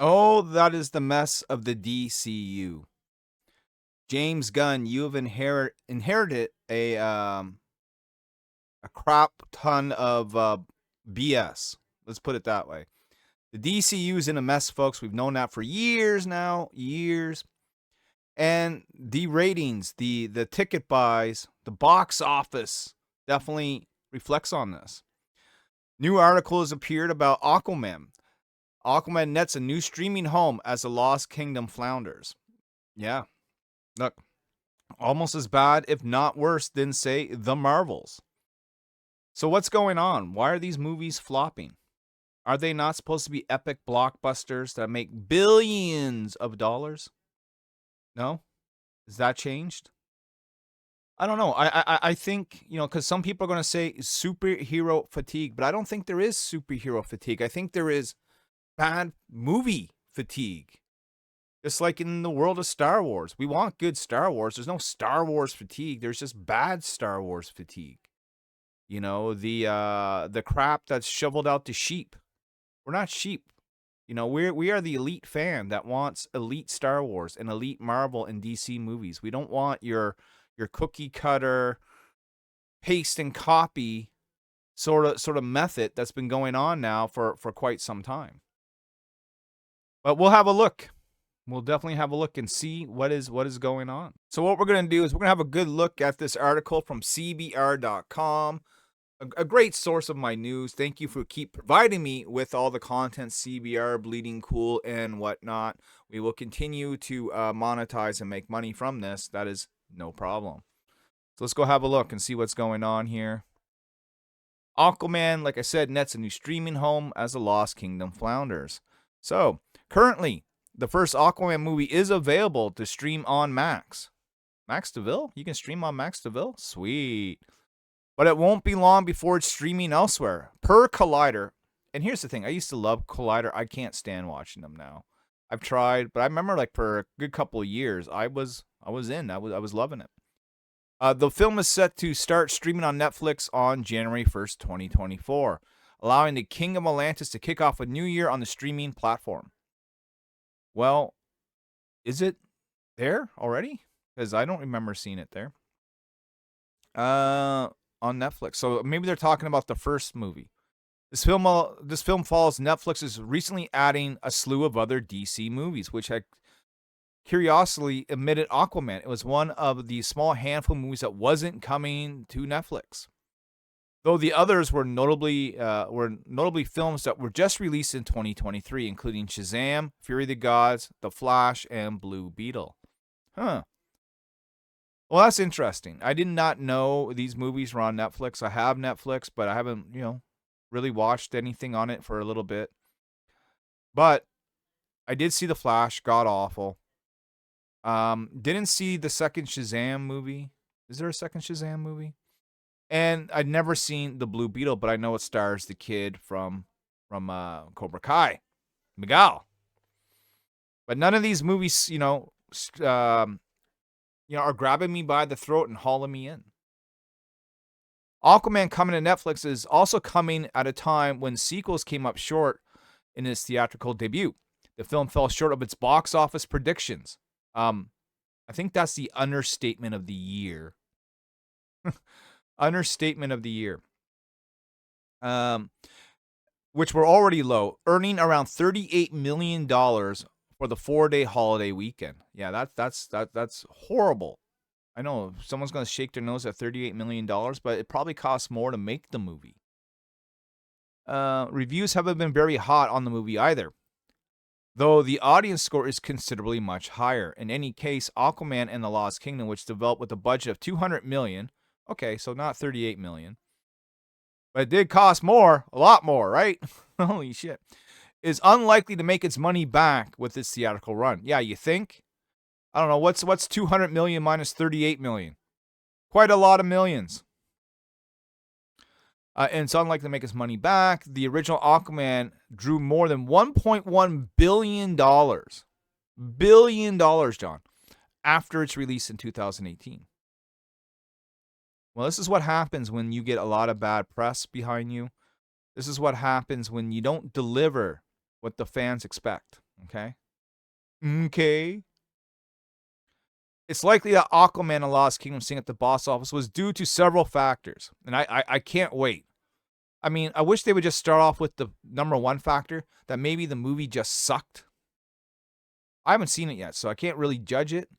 Oh, that is the mess of the DCU. James Gunn, you have inherited a crap ton of BS. Let's put it that way. The DCU is in a mess, folks. We've known that for years now, years. And the ratings, the ticket buys, the box office definitely reflects on this. New article has appeared about Aquaman. Aquaman nets a new streaming home as the Lost Kingdom flounders. Yeah, look, almost as bad, if not worse, than, say, The Marvels. So what's going on? Why are these movies flopping? Are they not supposed to be epic blockbusters that make billions of dollars? No? Is that changed? I don't know. I think, because some people are going to say superhero fatigue, but I don't think there is superhero fatigue. I think there is bad movie fatigue. Just like in the world of Star Wars. We want good Star Wars. There's no Star Wars fatigue. There's just bad Star Wars fatigue. The crap that's shoveled out to sheep. We're not sheep. We are the elite fan that wants elite Star Wars and elite Marvel and DC movies. We don't want your cookie cutter paste and copy sort of method that's been going on now for quite some time. But we'll have a look. We'll definitely have a look and see what is going on. So what we're going to do is we're going to have a good look at this article from CBR.com, a great source of my news. Thank you for keep providing me with all the content, CBR, Bleeding Cool, and whatnot. We will continue to monetize and make money from this. That is no problem. So let's go have a look and see what's going on here. Aquaman, like I said, nets a new streaming home as the Lost Kingdom flounders. So currently, the first Aquaman movie is available to stream on Max. Max DeVille? You can stream on Max DeVille? Sweet. But it won't be long before it's streaming elsewhere. Per Collider. And here's the thing. I used to love Collider. I can't stand watching them now. I've tried, but I remember like for a good couple of years, I was in. I was loving it. The film is set to start streaming on Netflix on January 1st, 2024, allowing the King of Atlantis to kick off a new year on the streaming platform. Well, is it there already? Because I don't remember seeing it there. On Netflix. So maybe they're talking about the first movie. This film follows Netflix's recently adding a slew of other DC movies, which had curiously omitted Aquaman. It was one of the small handful of movies that wasn't coming to Netflix. Though the others were notably films that were just released in 2023, including Shazam, Fury of the Gods, The Flash, and Blue Beetle. Huh. Well, that's interesting. I did not know these movies were on Netflix. I have Netflix, but I haven't, really watched anything on it for a little bit. But I did see The Flash, god awful. Didn't see the second Shazam movie. Is there a second Shazam movie? And I'd never seen the Blue Beetle, but I know it stars the kid from Cobra Kai, Miguel. But none of these movies, are grabbing me by the throat and hauling me in. Aquaman coming to Netflix is also coming at a time when sequels came up short in its theatrical debut. The film fell short of its box office predictions. I think that's the understatement of the year. Understatement of the year. Which were already low, earning around $38 million for the 4-day holiday weekend. Yeah, that's horrible. I know someone's going to shake their nose at $38 million, but it probably costs more to make the movie. Reviews haven't been very hot on the movie either, though the audience score is considerably much higher. In any case, Aquaman and the Lost Kingdom, which developed with a budget of $200 million, okay, so not $38 million, but it did cost more, a lot more, right? Holy shit. Is unlikely to make its money back with its theatrical run. Yeah, you think? I don't know, what's 200 million minus 38 million? Quite a lot of millions. And it's unlikely to make its money back. The original Aquaman drew more than $1.1 billion. Billion dollars, John, after its release in 2018. Well, this is what happens when you get a lot of bad press behind you. This is what happens when you don't deliver what the fans expect, Okay? Okay. It's likely that Aquaman and Lost Kingdom staying at the box office was due to several factors. And I can't wait. I mean, I wish they would just start off with the number one factor, that maybe the movie just sucked. I haven't seen it yet, so I can't really judge it,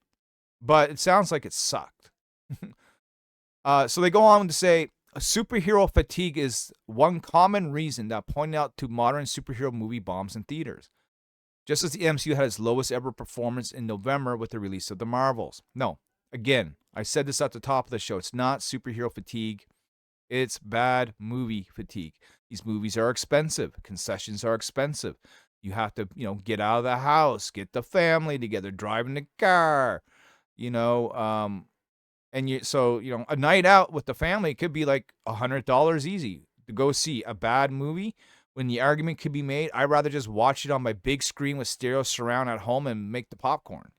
but it sounds like it sucked. So they go on to say, superhero fatigue is one common reason that pointed out to modern superhero movie bombs in theaters. Just as the MCU had its lowest ever performance in November with the release of the Marvels. No, again, I said this at the top of the show. It's not superhero fatigue. It's bad movie fatigue. These movies are expensive. Concessions are expensive. You have to, get out of the house, get the family together, drive in the car, and a night out with the family could be like $100 easy to go see a bad movie. When the argument could be made, I'd rather just watch it on my big screen with stereo surround at home and make the popcorn,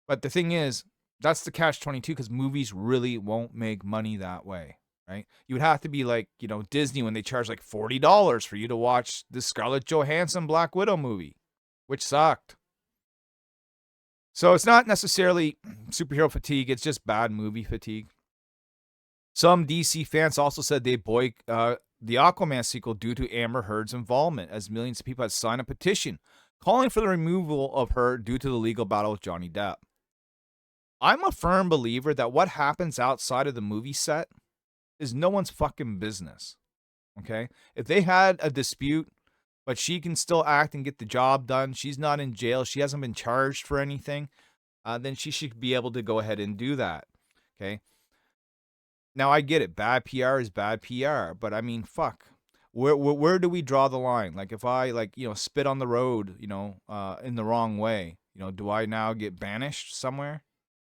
But the thing is, that's the catch-22 because movies really won't make money that way, right? You would have to be like, Disney when they charge like $40 for you to watch the Scarlett Johansson Black Widow movie, which sucked. So it's not necessarily superhero fatigue, it's just bad movie fatigue. Some DC fans also said they boycott the Aquaman sequel due to Amber Heard's involvement, as millions of people had signed a petition calling for the removal of her due to the legal battle with Johnny Depp. I'm a firm believer that what happens outside of the movie set is no one's fucking business. Okay? If they had a dispute, but she can still act and get the job done, she's not in jail, she hasn't been charged for anything, then she should be able to go ahead and do that. Okay? Now, I get it. Bad PR is bad PR. But, I mean, fuck. Where do we draw the line? Like, if I, spit on the road, in the wrong way, do I now get banished somewhere?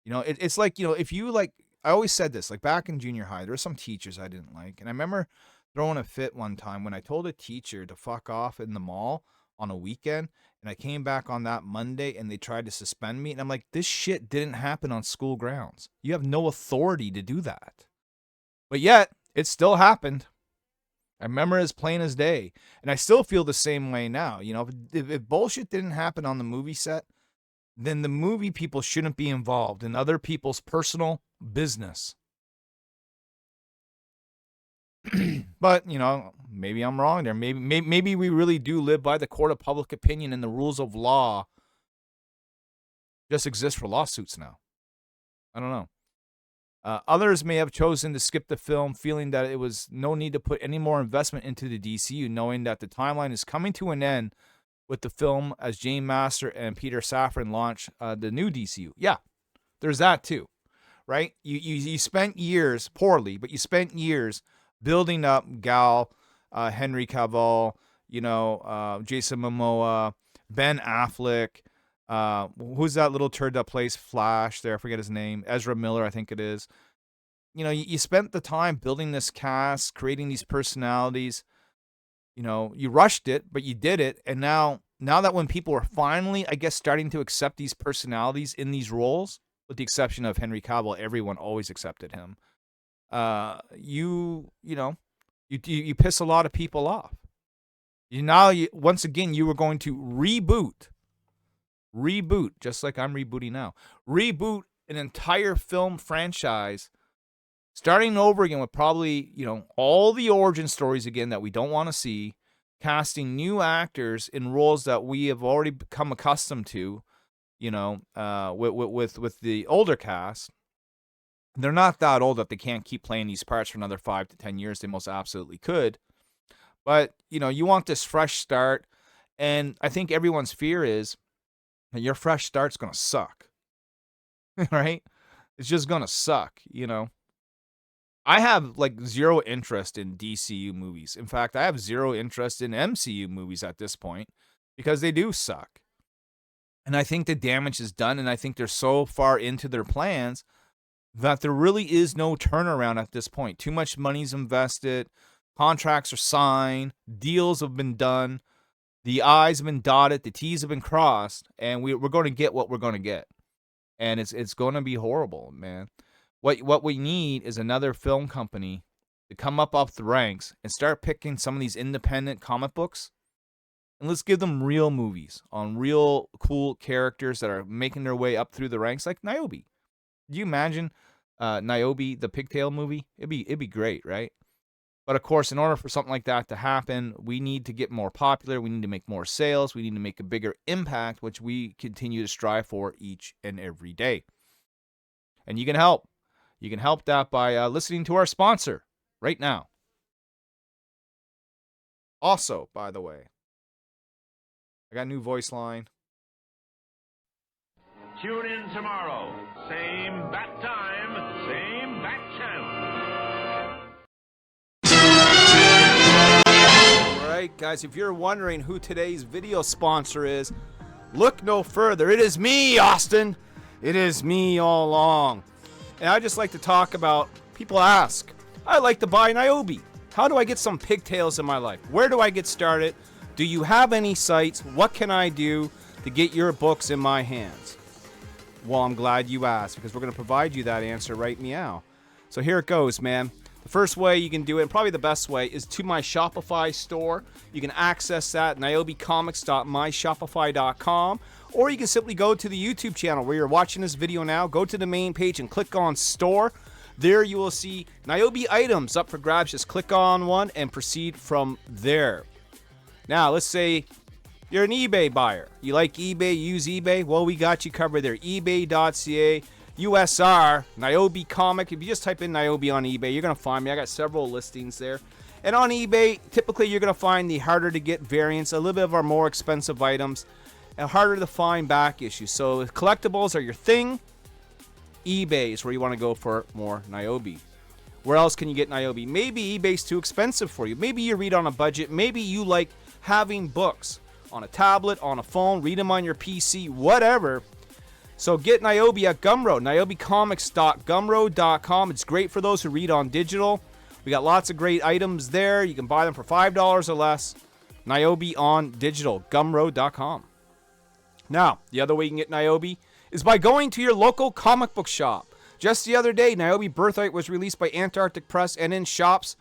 It's like, if you, I always said this, like, back in junior high, there were some teachers I didn't like. And I remember throwing a fit one time when I told a teacher to fuck off in the mall on a weekend. And I came back on that Monday and they tried to suspend me. And I'm like, this shit didn't happen on school grounds. You have no authority to do that. But yet, it still happened. I remember as plain as day. And I still feel the same way now. If bullshit didn't happen on the movie set, then the movie people shouldn't be involved in other people's personal business. But, maybe I'm wrong there. Maybe we really do live by the court of public opinion and the rules of law just exist for lawsuits now. I don't know. Others may have chosen to skip the film, feeling that it was no need to put any more investment into the DCU, knowing that the timeline is coming to an end with the film as Jane Master and Peter Safran launch the new DCU. Yeah, there's that too, right? You spent years, poorly, but you spent years building up Gal, Henry Cavill, Jason Momoa, Ben Affleck. Who's that little turd that plays Flash there? I forget his name. Ezra Miller, I think it is. You spent the time building this cast, creating these personalities. You rushed it, but you did it. And now that when people are finally, I guess, starting to accept these personalities in these roles, with the exception of Henry Cavill, everyone always accepted him. You piss a lot of people off. Once again, you were going to reboot, just like I'm rebooting now. Reboot an entire film franchise, starting over again with probably, all the origin stories again that we don't want to see, casting new actors in roles that we have already become accustomed to, with the older cast. They're not that old that they can't keep playing these parts for another 5 to 10 years. They most absolutely could. But, you want this fresh start. And I think everyone's fear is that your fresh start's going to suck. Right? It's just going to suck, I have zero interest in DCU movies. In fact, I have zero interest in MCU movies at this point because they do suck. And I think the damage is done, and I think they're so far into their plans that there really is no turnaround at this point. Too much money's invested, contracts are signed, deals have been done, the I's have been dotted, the T's have been crossed, and we're going to get what we're going to get. And it's going to be horrible, man. What we need is another film company to come up off the ranks and start picking some of these independent comic books And let's give them real movies on real cool characters that are making their way up through the ranks, like Nyobi. Do you imagine Nyobi, the pigtail movie? It'd be great, right? But of course, in order for something like that to happen, we need to get more popular. We need to make more sales. We need to make a bigger impact, which we continue to strive for each and every day. And you can help. You can help that by listening to our sponsor right now. Also, by the way, I got a new voice line. Tune in tomorrow. Same bat time, same bat channel. All right, guys, if you're wondering who today's video sponsor is, look no further. It is me, Austin. It is me all along. And I just like to talk about, people ask, I like to buy Nyobi. How do I get some pigtails in my life? Where do I get started? Do you have any sites? What can I do to get your books in my hands? Well, I'm glad you asked, because we're going to provide you that answer right meow. So here it goes, man. The first way you can do it, and probably the best way, is to my Shopify store. You can access that, nyobicomics.myshopify.com. Or you can simply go to the YouTube channel where you're watching this video now. Go to the main page and click on Store. There you will see Nyobi items up for grabs. Just click on one and proceed from there. Now, let's say you're an eBay buyer. You like eBay, use eBay? Well, we got you covered there. eBay.ca, USR, Nyobicomic. If you just type in Nyobi on eBay, you're going to find me. I got several listings there. And on eBay, typically you're going to find the harder to get variants, a little bit of our more expensive items, and harder to find back issues. So if collectibles are your thing, eBay is where you want to go for more Nyobi. Where else can you get Nyobi? Maybe eBay's too expensive for you. Maybe you read on a budget. Maybe you like having books on a tablet, on a phone, read them on your PC, whatever. So get Nyobi at Gumroad, nyobicomics.gumroad.com. It's great for those who read on digital. We got lots of great items there. You can buy them for $5 or less. Nyobi on digital, gumroad.com. Now, the other way you can get Nyobi is by going to your local comic book shop. Just the other day, Nyobi Birthright was released by Antarctic Press and in shops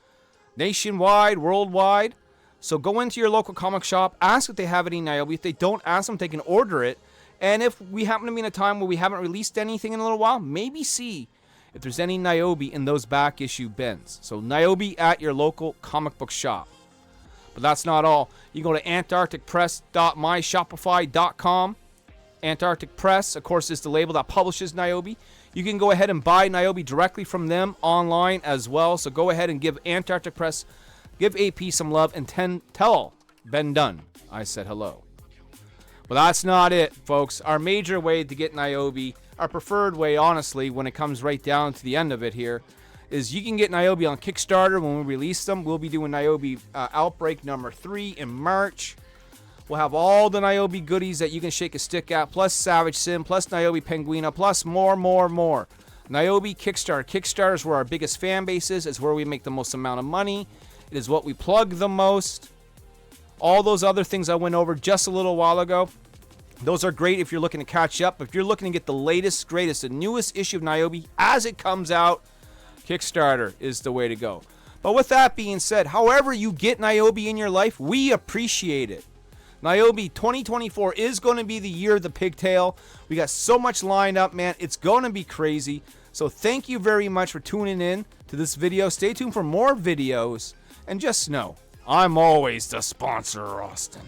nationwide, worldwide. So go into your local comic shop, ask if they have any Nyobi. If they don't, ask them if they can order it. And if we happen to be in a time where we haven't released anything in a little while, maybe see if there's any Nyobi in those back issue bins. So Nyobi at your local comic book shop. But that's not all. You go to antarcticpress.myshopify.com. Antarctic Press, of course, is the label that publishes Nyobi. You can go ahead and buy Nyobi directly from them online as well. So go ahead and give Antarctic Press, give AP some love, and tell Ben Dunn I said hello. But that's not it, folks. Our major way to get Nyobi, our preferred way, honestly, when it comes right down to the end of it here, is you can get Nyobi on Kickstarter when we release them. We'll be doing Nyobi Outbreak number 3 in March. We'll have all the Nyobi goodies that you can shake a stick at, plus Savage Sim, plus Nyobi Penguina, plus more. Nyobi Kickstarter. Kickstarter is where our biggest fan base is. It's where we make the most amount of money. It is what we plug the most. All those other things I went over just a little while ago, those are great if you're looking to catch up. If you're looking to get the latest, greatest, the newest issue of Nyobi as it comes out, Kickstarter is the way to go. But with that being said, however you get Nyobi in your life, we appreciate it. Nyobi 2024 is going to be the year of the pigtail. We got so much lined up, man. It's going to be crazy. So thank you very much for tuning in to this video. Stay tuned for more videos. And just know, I'm always the sponsor, Austin.